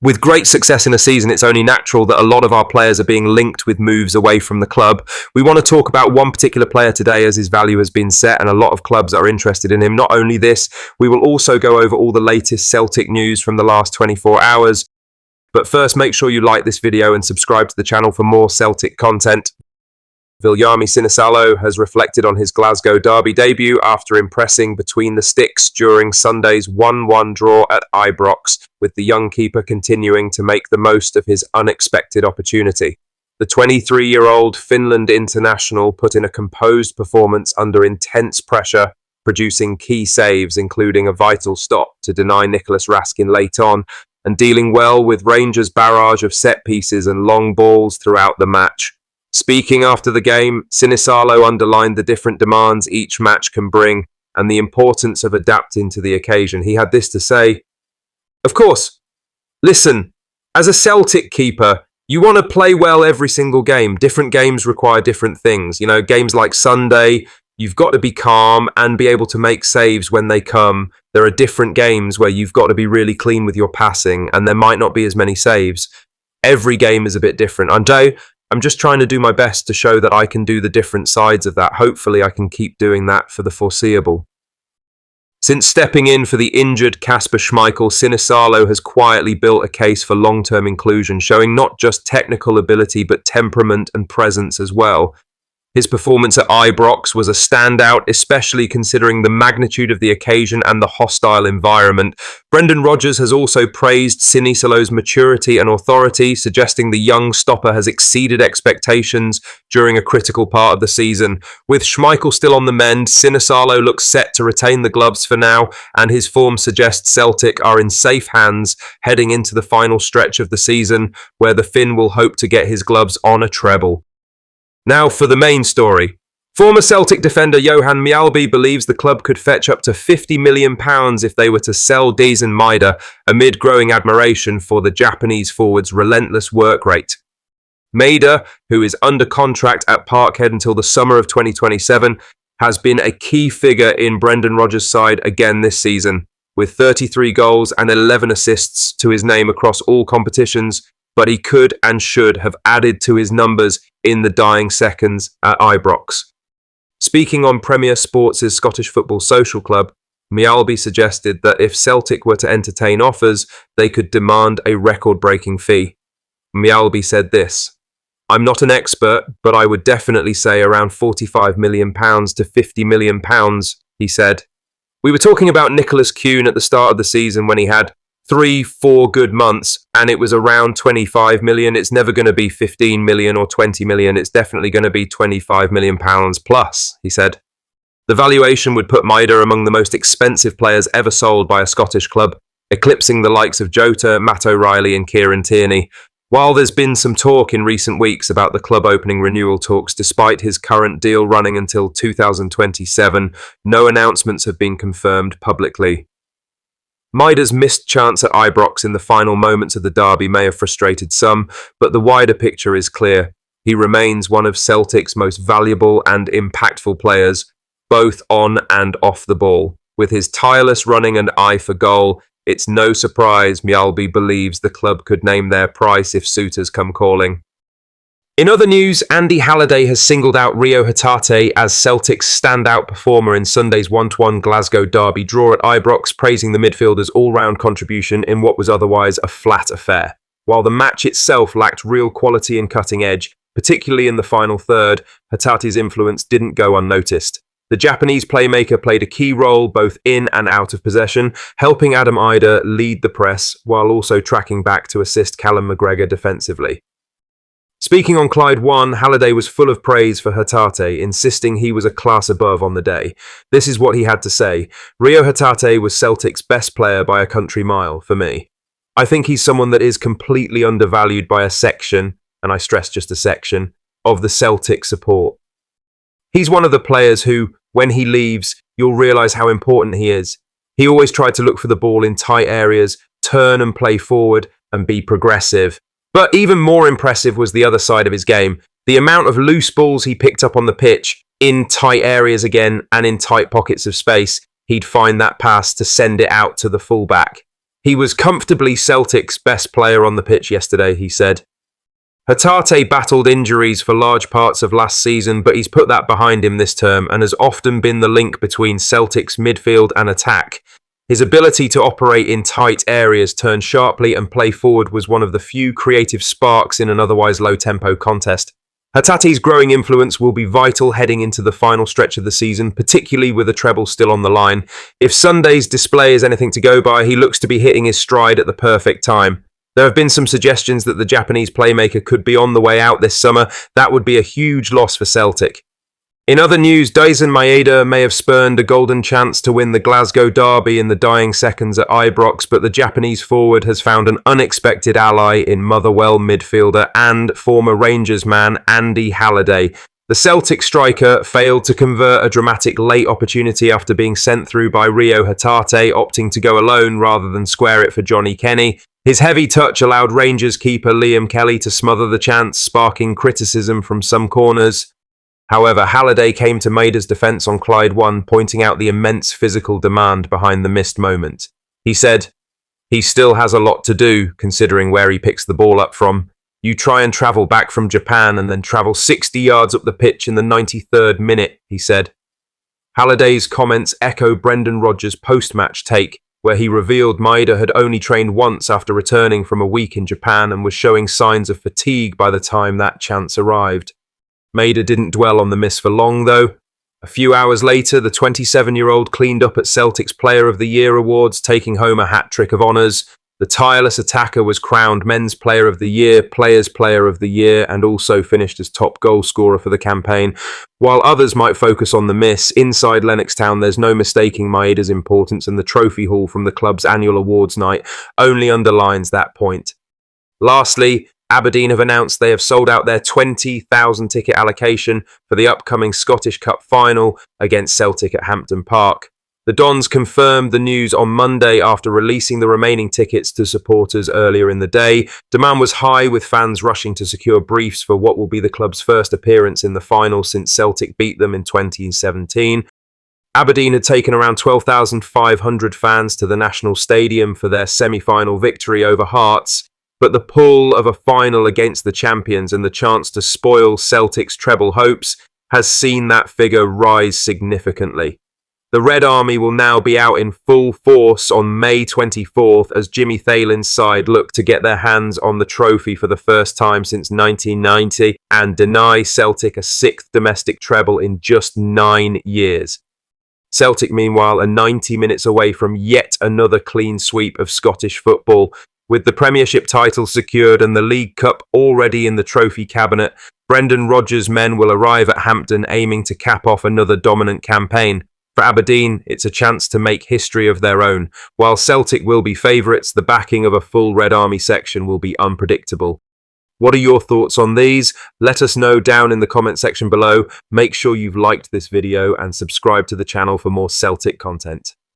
With great success in a season, it's only natural that a lot of our players are being linked with moves away from the club. We want to talk about one particular player today as his value has been set and a lot of clubs are interested in him. Not only this, we will also go over all the latest Celtic news from the last 24 hours. But first, make sure you like this video and subscribe to the channel for more Celtic content. Villami Sinisalo has reflected on his Glasgow derby debut after impressing between the sticks during Sunday's 1-1 draw at Ibrox, with the young keeper continuing to make the most of his unexpected opportunity. The 23-year-old Finland international put in a composed performance under intense pressure, producing key saves, including a vital stop to deny Nicholas Raskin late on, and dealing well with Rangers' barrage of set pieces and long balls throughout the match. Speaking after the game, Sinisalo underlined the different demands each match can bring and the importance of adapting to the occasion. He had this to say: "Of course, listen, as a Celtic keeper, you want to play well every single game. Different games require different things. You know, games like Sunday, you've got to be calm and be able to make saves when they come. There are different games where you've got to be really clean with your passing and there might not be as many saves. Every game is a bit different. I'm just trying to do my best to show that I can do the different sides of that. Hopefully I can keep doing that for the foreseeable." Since stepping in for the injured Kasper Schmeichel, Sinisalo has quietly built a case for long-term inclusion, showing not just technical ability but temperament and presence as well. His performance at Ibrox was a standout, especially considering the magnitude of the occasion and the hostile environment. Brendan Rodgers has also praised Sinisalo's maturity and authority, suggesting the young stopper has exceeded expectations during a critical part of the season. With Schmeichel still on the mend, Sinisalo looks set to retain the gloves for now, and his form suggests Celtic are in safe hands heading into the final stretch of the season, where the Finn will hope to get his gloves on a treble. Now for the main story. Former Celtic defender Johan Mjällby believes the club could fetch up to £50 million if they were to sell Daizen Maeda, amid growing admiration for the Japanese forward's relentless work rate. Maeda, who is under contract at Parkhead until the summer of 2027, has been a key figure in Brendan Rodgers' side again this season, with 33 goals and 11 assists to his name across all competitions, but he could and should have added to his numbers in the dying seconds at Ibrox. Speaking on Premier Sports' Scottish Football Social Club, Mjällby suggested that if Celtic were to entertain offers, they could demand a record-breaking fee. Mjällby said this: "I'm not an expert, but I would definitely say around £45 million to £50 million, he said. "We were talking about Nicholas Kuhn at the start of the season when he had 3-4 good months, and it was around 25 million. It's never going to be 15 million or 20 million. It's definitely going to be 25 million pounds plus," he said. The valuation would put Maeda among the most expensive players ever sold by a Scottish club, eclipsing the likes of Jota, Matt O'Reilly and Kieran Tierney. While there's been some talk in recent weeks about the club opening renewal talks, despite his current deal running until 2027, no announcements have been confirmed publicly. Maeda's missed chance at Ibrox in the final moments of the derby may have frustrated some, but the wider picture is clear. He remains one of Celtic's most valuable and impactful players, both on and off the ball. With his tireless running and eye for goal, it's no surprise Mjällby believes the club could name their price if suitors come calling. In other news, Andy Halliday has singled out Reo Hatate as Celtic's standout performer in Sunday's 1-1 Glasgow derby draw at Ibrox, praising the midfielder's all-round contribution in what was otherwise a flat affair. While the match itself lacked real quality and cutting edge, particularly in the final third, Hatate's influence didn't go unnoticed. The Japanese playmaker played a key role both in and out of possession, helping Adam Maeda lead the press while also tracking back to assist Callum McGregor defensively. Speaking on Clyde 1, Halliday was full of praise for Hatate, insisting he was a class above on the day. This is what he had to say: "Reo Hatate was Celtic's best player by a country mile for me. I think he's someone that is completely undervalued by a section, and I stress just a section, of the Celtic support. He's one of the players who, when he leaves, you'll realise how important he is. He always tried to look for the ball in tight areas, turn and play forward, and be progressive. But even more impressive was the other side of his game. The amount of loose balls he picked up on the pitch, in tight areas again and in tight pockets of space. He'd find that pass to send it out to the fullback. He was comfortably Celtic's best player on the pitch yesterday, he said. Hatate battled injuries for large parts of last season, but he's put that behind him this term and has often been the link between Celtic's midfield and attack. His ability to operate in tight areas, turn sharply and play forward was one of the few creative sparks in an otherwise low-tempo contest. Hatate's growing influence will be vital heading into the final stretch of the season, particularly with a treble still on the line. If Sunday's display is anything to go by, he looks to be hitting his stride at the perfect time. There have been some suggestions that the Japanese playmaker could be on the way out this summer. That would be a huge loss for Celtic. In other news, Daizen Maeda may have spurned a golden chance to win the Glasgow derby in the dying seconds at Ibrox, but the Japanese forward has found an unexpected ally in Motherwell midfielder and former Rangers man Andy Halliday. The Celtic striker failed to convert a dramatic late opportunity after being sent through by Reo Hatate, opting to go alone rather than square it for Johnny Kenny. His heavy touch allowed Rangers keeper Liam Kelly to smother the chance, sparking criticism from some corners. However, Halliday came to Maeda's defence on Clyde 1, pointing out the immense physical demand behind the missed moment. He said, "He still has a lot to do, considering where he picks the ball up from. You try and travel back from Japan and then travel 60 yards up the pitch in the 93rd minute," he said. Halliday's comments echo Brendan Rodgers' post-match take, where he revealed Maeda had only trained once after returning from a week in Japan and was showing signs of fatigue by the time that chance arrived. Maeda didn't dwell on the miss for long, though. A few hours later, the 27-year-old cleaned up at Celtic's Player of the Year awards, taking home a hat-trick of honours. The tireless attacker was crowned Men's Player of the Year, Players' Player of the Year, and also finished as top goal scorer for the campaign. While others might focus on the miss, inside Lennoxtown there's no mistaking Maeda's importance, and the trophy haul from the club's annual awards night only underlines that point. Lastly, Aberdeen have announced they have sold out their 20,000 ticket allocation for the upcoming Scottish Cup final against Celtic at Hampden Park. The Dons confirmed the news on Monday after releasing the remaining tickets to supporters earlier in the day. Demand was high, with fans rushing to secure briefs for what will be the club's first appearance in the final since Celtic beat them in 2017. Aberdeen had taken around 12,500 fans to the National Stadium for their semi-final victory over Hearts, but the pull of a final against the champions and the chance to spoil Celtic's treble hopes has seen that figure rise significantly. The Red Army will now be out in full force on May 24th as Jimmy Thalin's side look to get their hands on the trophy for the first time since 1990 and deny Celtic a sixth domestic treble in just 9 years. Celtic, meanwhile, are 90 minutes away from yet another clean sweep of Scottish football. With the Premiership title secured and the League Cup already in the trophy cabinet, Brendan Rodgers' men will arrive at Hampden aiming to cap off another dominant campaign. For Aberdeen, it's a chance to make history of their own. While Celtic will be favourites, the backing of a full Red Army section will be unpredictable. What are your thoughts on these? Let us know down in the comment section below. Make sure you've liked this video and subscribe to the channel for more Celtic content.